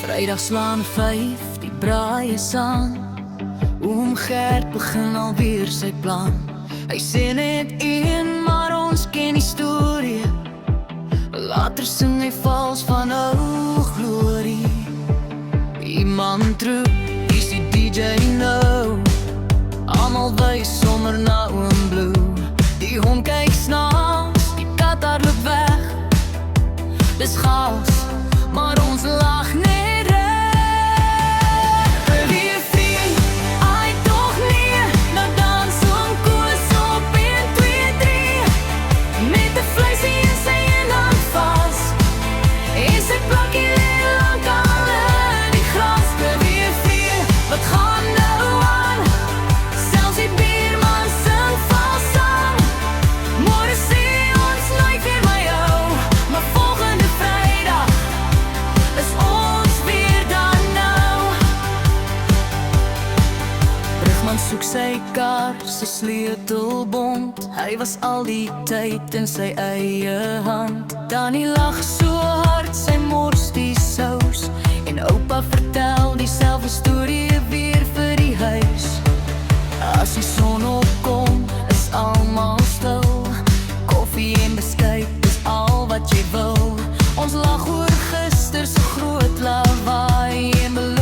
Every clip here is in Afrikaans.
Vrydag slaan 5, die braai is aan. Oom Gert begin alweer sy plan. Hy sê net een, maar ons ken die storie. Later sing hy vals van ou glorie. Iemand roep, is die DJ nou? Almal wys sommer na oom Blue. Die hond kyk snaaks, die kat hardloop weg. Dis chaos, maar ons lag net. Soek sy kar, sy sleutelbond. Hy was al die tyd in sy eie hand. Danny lag so hard, sy mors die sous. En oupa vertel dieselfde storie weer vir die huis. As die son opkom, is almal stil. Koffie en beskuit is al wat jy wil. Ons lag oor gister se groot lawaai en beloof,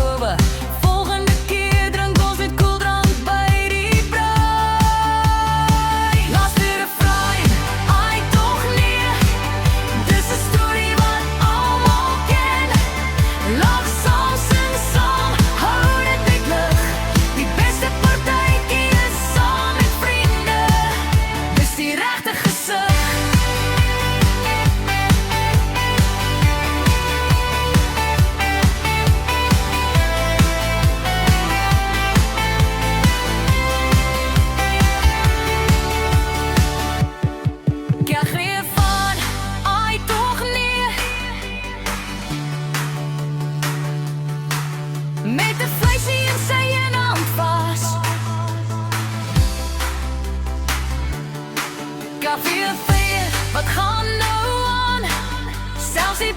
met 'n vleisie in sy hand vas. Koffie, wat gaan nou aan? Selfs die